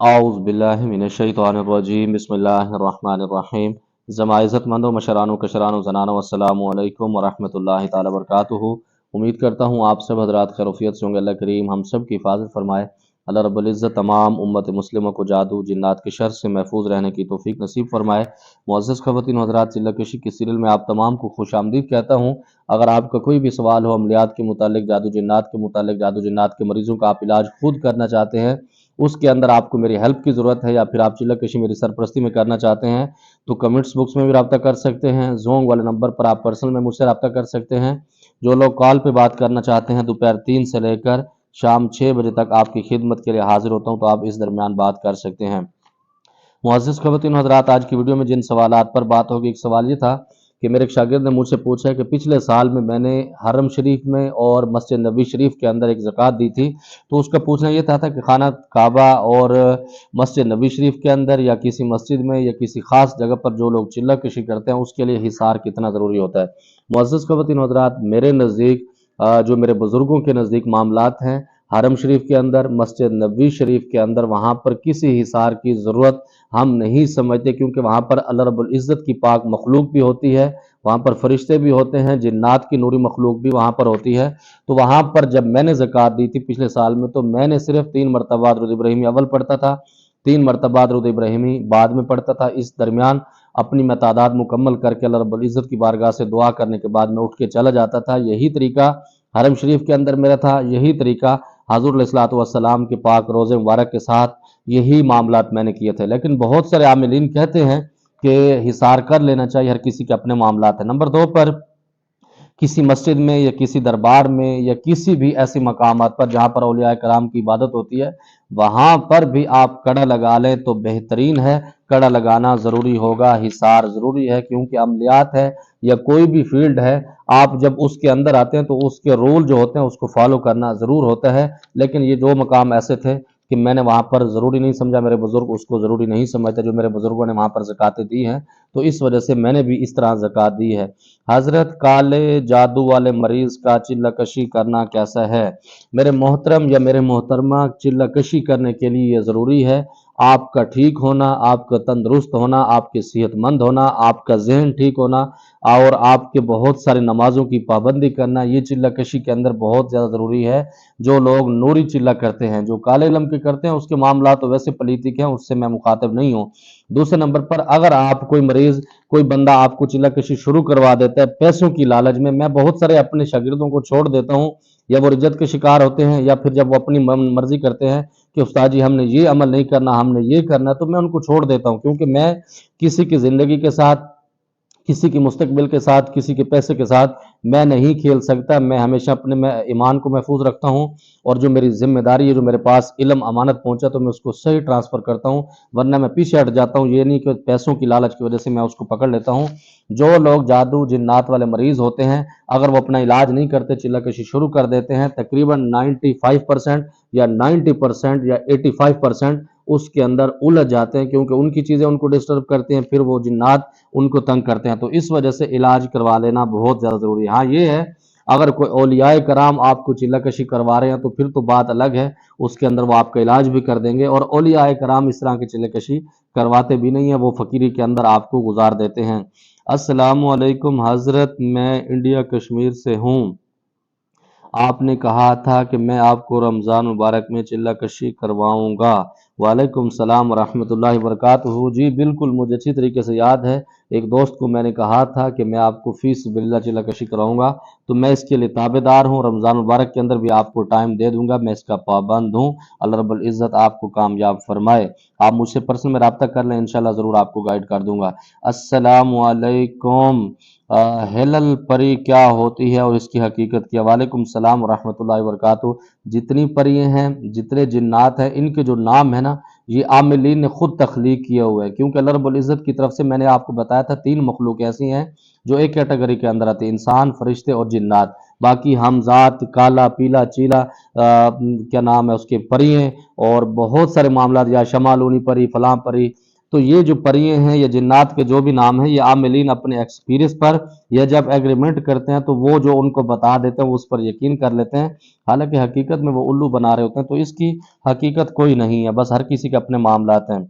اعوذ باللہ من الشیطان الرجیم بسم اللہ الرحمن الرحیم عزت مندوں مشرانوں کشرانوں زنانوں السلام علیکم ورحمۃ اللہ تعالی وبرکاتہ۔ امید کرتا ہوں آپ سب حضرات خیریت سے ہوں گے۔ اللہ کریم ہم سب کی حفاظت فرمائے۔ اللہ رب العزت تمام امت مسلموں کو جادو جنات کے شر سے محفوظ رہنے کی توفیق نصیب فرمائے۔ معزز خواتین و حضرات، چلہ کشی کے سیریل میں آپ تمام کو خوش آمدید کہتا ہوں۔ اگر آپ کا کوئی بھی سوال ہو عملیات کے متعلق، جادو جنات کے متعلق، جادو جنات کے مریضوں کا آپ علاج خود کرنا چاہتے ہیں، اس کے اندر آپ کو میری ہیلپ کی ضرورت ہے، یا پھر آپ چلہ کشی میری سرپرستی میں کرنا چاہتے ہیں، تو کمنٹس باکس میں بھی رابطہ کر سکتے ہیں۔ زونگ والے نمبر پر آپ پرسنل میں مجھ سے رابطہ کر سکتے ہیں۔ جو لوگ کال پہ بات کرنا چاہتے ہیں، دوپہر 3 سے لے کر شام 6 بجے تک آپ کی خدمت کے لیے حاضر ہوتا ہوں، تو آپ اس درمیان بات کر سکتے ہیں۔ معزز خواتین و حضرات، آج کی ویڈیو میں جن سوالات پر بات ہوگی، ایک سوال یہ تھا کہ میرے ایک شاگرد نے مجھ سے پوچھا ہے کہ پچھلے سال میں نے حرم شریف میں اور مسجد نبوی شریف کے اندر ایک زکوٰۃ دی تھی، تو اس کا پوچھنا یہ تھا کہ خانہ کعبہ اور مسجد نبوی شریف کے اندر یا کسی مسجد میں یا کسی خاص جگہ پر جو لوگ چلہ کشی کرتے ہیں، اس کے لیے حصار کتنا ضروری ہوتا ہے۔ معزز خواتین و حضرات، میرے نزدیک جو میرے بزرگوں کے نزدیک معاملات ہیں، حرم شریف کے اندر، مسجد نبوی شریف کے اندر، وہاں پر کسی حصار کی ضرورت ہم نہیں سمجھتے، کیونکہ وہاں پر اللہ رب العزت کی پاک مخلوق بھی ہوتی ہے، وہاں پر فرشتے بھی ہوتے ہیں، جنات کی نوری مخلوق بھی وہاں پر ہوتی ہے۔ تو وہاں پر جب میں نے زکوٰۃ دی تھی پچھلے سال میں، تو میں نے صرف 3 مرتبہ درود ابراہیمی اول پڑھتا تھا، 3 مرتبہ درود ابراہیمی بعد میں پڑھتا تھا۔ اس درمیان اپنی میں تعداد مکمل کر کے اللہ رب العزت کی بارگاہ سے دعا کرنے کے بعد میں اٹھ کے چلا جاتا تھا۔ یہی طریقہ حرم شریف کے اندر میرا تھا، یہی طریقہ حضور علیہ الصلوۃ والسلام کے پاک روضے مبارک کے ساتھ یہی معاملات میں نے کیے تھے۔ لیکن بہت سارے عاملین کہتے ہیں کہ حصار کر لینا چاہیے، ہر کسی کے اپنے معاملات ہیں۔ نمبر 2 پر کسی مسجد میں یا کسی دربار میں یا کسی بھی ایسے مقامات پر جہاں پر اولیاء کرام کی عبادت ہوتی ہے، وہاں پر بھی آپ کڑا لگا لیں تو بہترین ہے۔ کڑا لگانا ضروری ہوگا، حصار ضروری ہے، کیونکہ عملیات ہے یا کوئی بھی فیلڈ ہے، آپ جب اس کے اندر آتے ہیں تو اس کے رول جو ہوتے ہیں اس کو فالو کرنا ضرور ہوتا ہے۔ لیکن یہ جو مقام ایسے تھے کہ میں نے وہاں پر ضروری نہیں سمجھا، میرے بزرگ اس کو ضروری نہیں سمجھتے، جو میرے بزرگوں نے وہاں پر زکوٰۃیں دی ہیں، تو اس وجہ سے میں نے بھی اس طرح زکوٰۃ دی ہے۔ حضرت، کالے جادو والے مریض کا چلہ کشی کرنا کیسا ہے؟ میرے محترم یا میرے محترمہ، چلہ کشی کرنے کے لیے یہ ضروری ہے آپ کا ٹھیک ہونا، آپ کا تندرست ہونا، آپ کے صحت مند ہونا، آپ کا ذہن ٹھیک ہونا، اور آپ کے بہت سارے نمازوں کی پابندی کرنا، یہ چلہ کشی کے اندر بہت زیادہ ضروری ہے۔ جو لوگ نوری چلہ کرتے ہیں، جو کالے علم کے کرتے ہیں، اس کے معاملات تو ویسے پلیتی کے ہیں، اس سے میں مخاطب نہیں ہوں۔ دوسرے نمبر پر اگر آپ کوئی مریض، کوئی بندہ آپ کو چلہ کشی شروع کروا دیتا ہے پیسوں کی لالچ میں بہت سارے اپنے شاگردوں کو چھوڑ دیتا ہوں، یا وہ رجت کے شکار ہوتے ہیں، یا پھر جب وہ اپنی مرضی کرتے ہیں کہ استاد جی ہم نے یہ عمل نہیں کرنا، ہم نے یہ کرنا، تو میں ان کو چھوڑ دیتا ہوں، کیونکہ میں کسی کی زندگی کے ساتھ، کسی کی مستقبل کے ساتھ، کسی کے پیسے کے ساتھ میں نہیں کھیل سکتا۔ میں ہمیشہ اپنے ایمان کو محفوظ رکھتا ہوں، اور جو میری ذمہ داری ہے، جو میرے پاس علم امانت پہنچا تو میں اس کو صحیح ٹرانسفر کرتا ہوں، ورنہ میں پیچھے ہٹ جاتا ہوں۔ یہ نہیں کہ پیسوں کی لالچ کی وجہ سے میں اس کو پکڑ لیتا ہوں۔ جو لوگ جادو جنات والے مریض ہوتے ہیں، اگر وہ اپنا علاج نہیں کرتے، چلہ کشی شروع کر دیتے ہیں، تقریباً 95% یا 90% یا 85% اس کے اندر الجھ جاتے ہیں، کیونکہ ان کی چیزیں ان کو ڈسٹرب کرتے ہیں، پھر وہ جنات ان کو تنگ کرتے ہیں۔ تو اس وجہ سے علاج کروا لینا بہت زیادہ ضروری ہے۔ ہاں یہ ہے، اگر کوئی اولیاء کرام آپ کو چلہ کشی کروا رہے ہیں تو پھر تو بات الگ ہے، اس کے اندر وہ آپ کا علاج بھی کر دیں گے، اور اولیاء کرام اس طرح کی چلہ کشی کرواتے بھی نہیں ہیں، وہ فقیری کے اندر آپ کو گزار دیتے ہیں۔ السلام علیکم حضرت، میں انڈیا کشمیر سے ہوں۔ آپ نے کہا تھا کہ میں آپ کو رمضان مبارک میں چلہ کشی کرواؤں گا۔ وعلیکم السلام ورحمۃ اللہ وبرکاتہ۔ جی بالکل، مجھے اچھی طریقے سے یاد ہے، ایک دوست کو میں نے کہا تھا کہ میں آپ کو فی سبیل اللہ چلہ کشی کراؤں گا، تو میں اس کے لیے تابع دار ہوں۔ رمضان مبارک کے اندر بھی آپ کو ٹائم دے دوں گا، میں اس کا پابند ہوں۔ اللہ رب العزت آپ کو کامیاب فرمائے۔ آپ مجھ سے پرسنل میں رابطہ کر لیں، انشاءاللہ ضرور آپ کو گائیڈ کر دوں گا۔ السلام علیکم، ہیلل پری کیا ہوتی ہے اور اس کی حقیقت کیا؟ وعلیکم السلام ورحمۃ اللہ وبرکاتہ۔ جتنی پرییں ہیں، جتنے جنات ہیں، ان کے جو نام ہیں نا، یہ عاملین نے خود تخلیق کیا ہوا ہے، کیونکہ اللہ رب العزت کی طرف سے میں نے آپ کو بتایا تھا 3 مخلوق ایسی ہیں جو ایک کیٹیگری کے اندر آتی ہیں، انسان، فرشتے اور جنات۔ باقی حمزات، کالا، پیلا، چیلا، کیا نام ہے اس کے، پرییں، اور بہت سارے معاملات، یا شمالونی پری، فلاں پری، تو یہ جو پریے ہیں یا جنات کے جو بھی نام ہیں، یہ عاملین اپنے ایکسپیرینس پر یا جب ایگریمنٹ کرتے ہیں تو وہ جو ان کو بتا دیتے ہیں وہ اس پر یقین کر لیتے ہیں، حالانکہ حقیقت میں وہ الو بنا رہے ہوتے ہیں، تو اس کی حقیقت کوئی نہیں ہے، بس ہر کسی کے اپنے معاملات ہیں۔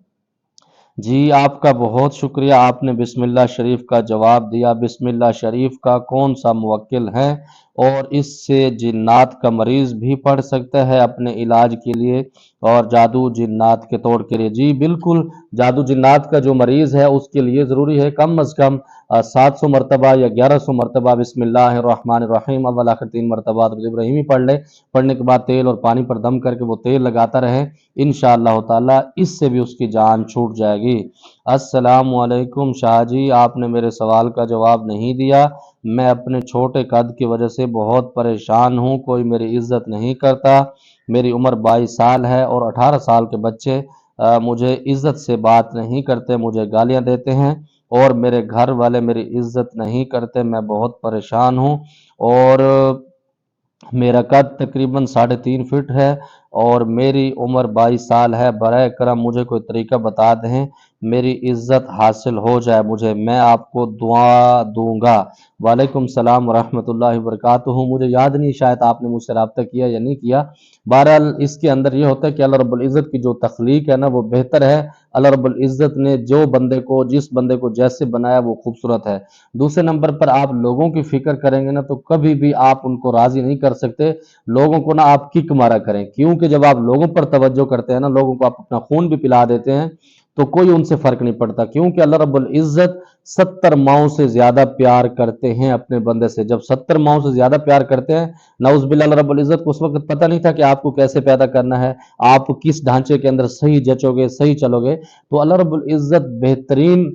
جی آپ کا بہت شکریہ، آپ نے بسم اللہ شریف کا جواب دیا۔ بسم اللہ شریف کا کون سا موکل ہے اور اس سے جنات کا مریض بھی پڑھ سکتا ہے اپنے علاج کے لیے اور جادو جنات کے توڑ کے لیے؟ جی بالکل، جادو جنات کا جو مریض ہے اس کے لیے ضروری ہے کم از کم 700 مرتبہ یا 1100 مرتبہ بسم اللہ الرحمن الرحیم اول آخر 3 مرتبہ درود ابراہیمی پڑھ لے۔ پڑھنے کے بعد تیل اور پانی پر دم کر کے وہ تیل لگاتا رہے، انشاءاللہ تعالی اس سے بھی اس کی جان چھوٹ جائے گی۔ السلام علیکم شاہ جی، آپ نے میرے سوال کا جواب نہیں دیا۔ میں اپنے چھوٹے قد کی وجہ سے بہت پریشان ہوں، کوئی میری عزت نہیں کرتا۔ میری عمر 22 سال ہے اور 18 سال کے بچے مجھے عزت سے بات نہیں کرتے، مجھے گالیاں دیتے ہیں اور میرے گھر والے میری عزت نہیں کرتے۔ میں بہت پریشان ہوں اور میرا قد تقریباً 3.5 فٹ ہے اور میری عمر 22 سال ہے۔ برائے کرم مجھے کوئی طریقہ بتا دیں میری عزت حاصل ہو جائے مجھے، میں آپ کو دعا دوں گا۔ وعلیکم السلام ورحمۃ اللہ وبرکاتہ۔ مجھے یاد نہیں شاید آپ نے مجھ سے رابطہ کیا یا نہیں کیا۔ بہرحال اس کے اندر یہ ہوتا ہے کہ اللہ رب العزت کی جو تخلیق ہے نا وہ بہتر ہے۔ اللہ رب العزت نے جو بندے کو جس بندے کو جیسے بنایا وہ خوبصورت ہے۔ دوسرے نمبر پر آپ لوگوں کی فکر کریں گے نا تو کبھی بھی آپ ان کو راضی نہیں کر سکتے۔ لوگوں کو نا آپ کک مارا کریں، کیونکہ جب آپ لوگوں پر توجہ کرتے ہیں نا، لوگوں کو آپ اپنا خون بھی پلا دیتے ہیں تو کوئی ان سے فرق نہیں پڑتا، کیونکہ اللہ رب العزت 70 ماؤں سے زیادہ پیار کرتے ہیں اپنے بندے سے۔ جب 70 ماؤں سے زیادہ پیار کرتے ہیں، نعوذ باللہ، اللہ رب العزت کو اس وقت پتہ نہیں تھا کہ آپ کو کیسے پیدا کرنا ہے، آپ کس ڈھانچے کے اندر صحیح جچو گے، صحیح چلو گے، تو اللہ رب العزت بہترین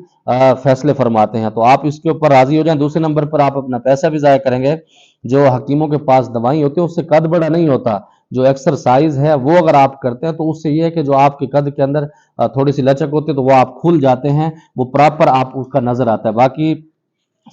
فیصلے فرماتے ہیں۔ تو آپ اس کے اوپر راضی ہو جائیں۔ دوسرے نمبر پر آپ اپنا پیسہ بھی ضائع کریں گے۔ جو حکیموں کے پاس دوائیں ہوتی ہیں اس سے قد بڑا نہیں ہوتا، جو ایکسرسائز ہے وہ اگر آپ کرتے ہیں تو اس سے یہ ہے کہ جو آپ کے قد کے اندر تھوڑی سی لچک ہوتی ہے تو وہ آپ کھل جاتے ہیں، وہ پراپر آپ اس کا نظر آتا ہے۔ باقی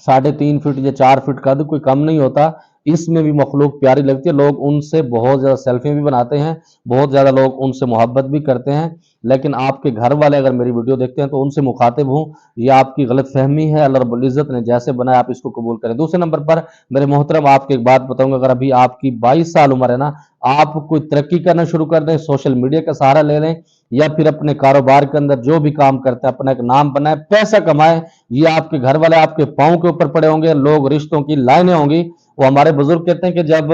3.5 فٹ یا 4 فٹ قد کوئی کم نہیں ہوتا، اس میں بھی مخلوق پیاری لگتی ہے، لوگ ان سے بہت زیادہ سیلفیاں بھی بناتے ہیں، بہت زیادہ لوگ ان سے محبت بھی کرتے ہیں، لیکن آپ کے گھر والے اگر میری ویڈیو دیکھتے ہیں تو ان سے مخاطب ہوں، یہ آپ کی غلط فہمی ہے۔ اللہ رب العزت نے جیسے بنایا آپ اس کو قبول کریں۔ دوسرے نمبر پر میرے محترم آپ کی ایک بات بتاؤں گا، اگر ابھی آپ کی 22 سال عمر ہے نا، آپ کوئی ترقی کرنا شروع کر دیں، سوشل میڈیا کا سہارا لے لیں یا پھر اپنے کاروبار کے اندر جو بھی کام کرتے ہیں اپنا ایک نام بنائیں، پیسہ کمائیں، یہ آپ کے گھر والے آپ کے پاؤں کے اوپر پڑے ہوں گے، لوگ رشتوں کی لائنیں ہوں گی۔ وہ ہمارے بزرگ کہتے ہیں کہ جب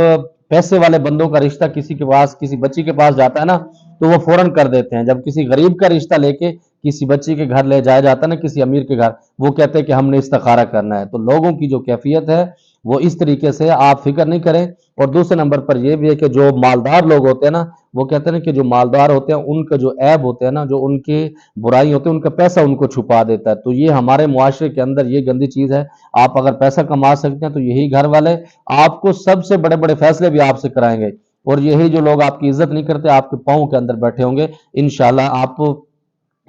پیسے والے بندوں کا رشتہ کسی کے پاس کسی بچی کے پاس جاتا ہے نا تو وہ فوراً کر دیتے ہیں، جب کسی غریب کا رشتہ لے کے کسی بچی کے گھر لے جایا جاتا ہے نا، کسی امیر کے گھر، وہ کہتے ہیں کہ ہم نے استخارہ کرنا ہے۔ تو لوگوں کی جو کیفیت ہے وہ اس طریقے سے، آپ فکر نہیں کریں۔ اور دوسرے نمبر پر یہ بھی ہے کہ جو مالدار لوگ ہوتے ہیں نا، وہ کہتے ہیں کہ جو مالدار ہوتے ہیں ان کا جو عیب ہوتے ہیں نا، جو ان کی برائی ہوتی ہے، ان کا پیسہ ان کو چھپا دیتا ہے۔ تو یہ ہمارے معاشرے کے اندر یہ گندی چیز ہے۔ آپ اگر پیسہ کما سکتے ہیں تو یہی گھر والے آپ کو سب سے بڑے بڑے فیصلے بھی آپ سے کرائیں گے، اور یہی جو لوگ آپ کی عزت نہیں کرتے آپ کے پاؤں کے اندر بیٹھے ہوں گے۔ انشاءاللہ آپ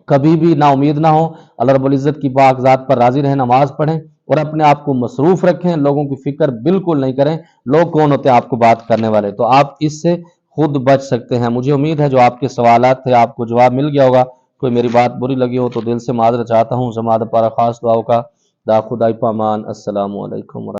کبھی بھی نا امید نہ ہو، اللہ رب العزت کی پاک ذات پر راضی رہیں، نماز پڑھیں اور اپنے آپ کو مصروف رکھیں، لوگوں کی فکر بالکل نہیں کریں۔ لوگ کون ہوتے ہیں آپ کو بات کرنے والے؟ تو آپ اس سے خود بچ سکتے ہیں۔ مجھے امید ہے جو آپ کے سوالات تھے آپ کو جواب مل گیا ہوگا۔ کوئی میری بات بری لگی ہو تو دل سے معذرت چاہتا ہوں۔ زمادہ پارا خاص دعاؤں کا دا خدائی پامان۔ السلام علیکم۔